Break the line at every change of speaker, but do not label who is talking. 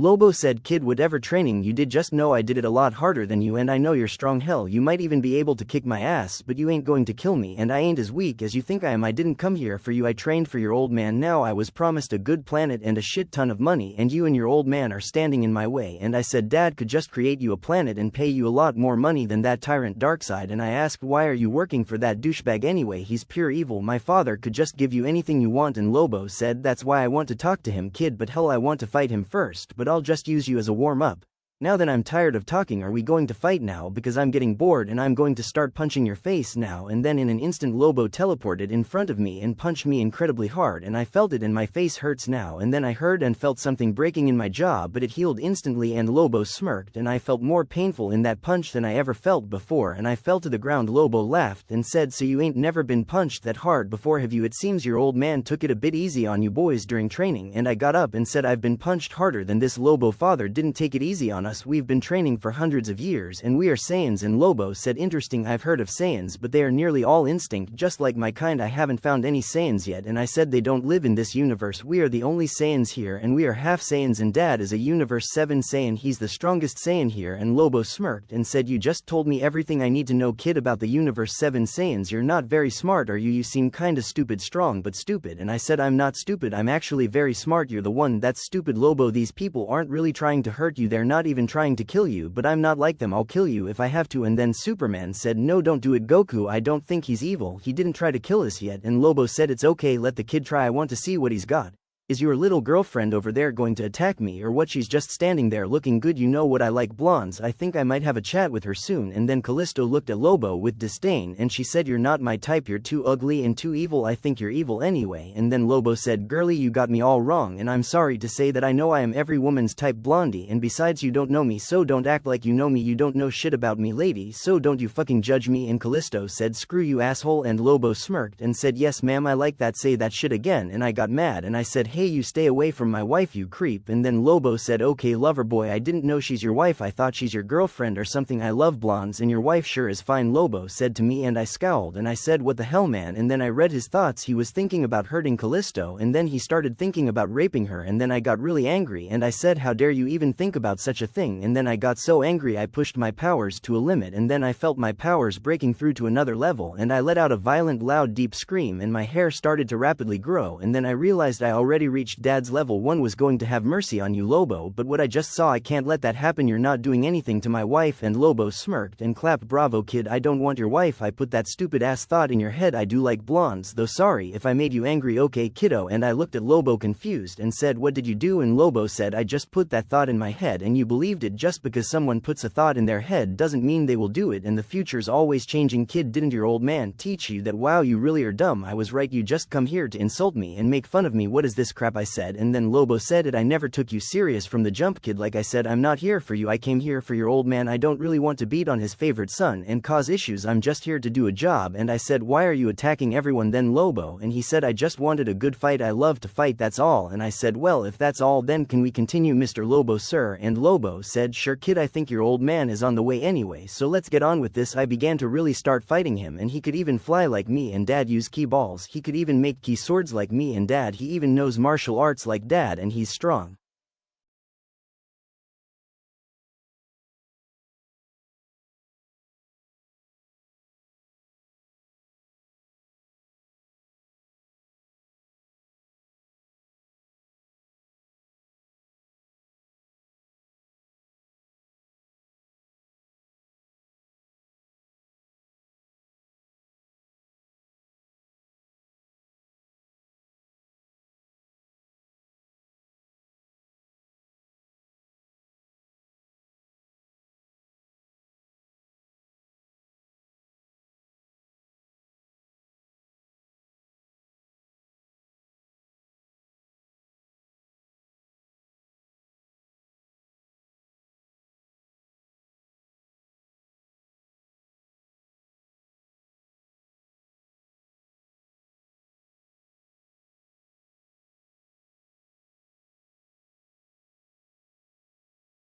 Lobo said, kid, whatever training you did, just know I did it a lot harder than you, and I know you're strong. Hell, you might even be able to kick my ass, but you ain't going to kill me, and I ain't as weak as you think I am. I didn't come here for you, I trained for your old man. Now I was promised a good planet and a shit ton of money, and you and your old man are standing in my way. And I said Dad could just create you a planet and pay you a lot more money than that tyrant Darkseid. And I asked, why are you working for that douchebag anyway? He's pure evil. My father could just give you anything you want. And Lobo said, that's why I want to talk to him, kid, but hell, I want to fight him first, but I'll just use you as a warm-up. Now then, I'm tired of talking. Are we going to fight now? Because I'm getting bored and I'm going to start punching your face now. And then in an instant Lobo teleported in front of me and punched me incredibly hard, and I felt it and my face hurts now. And then I heard and felt something breaking in my jaw, but it healed instantly, and Lobo smirked, and I felt more painful in that punch than I ever felt before, and I fell to the ground. Lobo laughed and said, so you ain't never been punched that hard before, have you? It seems your old man took it a bit easy on you boys during training. And I got up and said, I've been punched harder than this. Lobo, father didn't take it easy on us. We've been training for hundreds of years and we are Saiyans. And Lobo said, interesting, I've heard of Saiyans, but they are nearly all instinct, just like my kind. I haven't found any Saiyans yet. And I said, they don't live in this universe. We are the only Saiyans here, and we are half Saiyans, and Dad is a universe 7 Saiyan. He's the strongest Saiyan here. And Lobo smirked and said, you just told me everything I need to know, kid, about the universe 7 Saiyans. You're not very smart, are you? You seem kinda stupid. Strong but stupid. And I said, I'm not stupid, I'm actually very smart. You're the one that's stupid, Lobo. These people aren't really trying to hurt you, they're not even trying to kill you, but I'm not like them. I'll kill you if I have to. And then Superman said, no, don't do it, Goku. I don't think he's evil. He didn't try to kill us yet. And Lobo said, it's okay, let the kid try. I want to see what he's got. Is your little girlfriend over there going to attack me or what? She's just standing there looking good. You know what, I like blondes. I think I might have a chat with her soon. And then Callisto looked at Lobo with disdain and she said, you're not my type, you're too ugly and too evil. I think you're evil anyway. And then Lobo said, girlie, you got me all wrong, and I'm sorry to say that I know I am every woman's type, blondie, and besides you don't know me, so don't act like you know me. You don't know shit about me, lady, so don't you fucking judge me. And Callisto said, screw you, asshole. And Lobo smirked and said, yes ma'am, I like that, say that shit again. And I got mad and I said, hey, you stay away from my wife, you creep. And then Lobo said, okay lover boy, I didn't know she's your wife, I thought she's your girlfriend or something. I love blondes and your wife sure is fine, Lobo said to me. And I scowled and I said, what the hell, man? And then I read his thoughts. He was thinking about hurting Callisto, and then he started thinking about raping her. And then I got really angry and I said, how dare you even think about such a thing? And then I got so angry I pushed my powers to a limit, and then I felt my powers breaking through to another level, and I let out a violent loud deep scream and my hair started to rapidly grow. And then I realized I already reached Dad's level 1. Was going to have mercy on you, Lobo, but what I just saw, I can't let that happen. You're not doing anything to my wife. And Lobo smirked and clapped, bravo kid, I don't want your wife. I put that stupid ass thought in your head. I do like blondes though, sorry if I made you angry. Okay kiddo. And I looked at Lobo confused and said, what did you do? And Lobo said, I just put that thought in my head and you believed it. Just because someone puts a thought in their head doesn't mean they will do it, and the future's always changing, kid. Didn't your old man teach you that? Wow, you really are dumb. I was right, you just come here to insult me and make fun of me. What is this crap? I said. And then Lobo said, it, I never took you serious from the jump, kid. Like I said, I'm not here for you, I came here for your old man. I don't really want to beat on his favorite son and cause issues, I'm just here to do a job. And I said, why are you attacking everyone then, Lobo? And he said, I just wanted a good fight, I love to fight, that's all. And I said, well, if that's all, then can we continue, Mr. Lobo, sir? And Lobo said, sure kid, I think your old man is on the way anyway, so let's get on with this. I began to really start fighting him, and he could even fly like me, and Dad used key balls. He could even make key swords like me, and Dad, he even knows martial arts like Dad, and he's strong.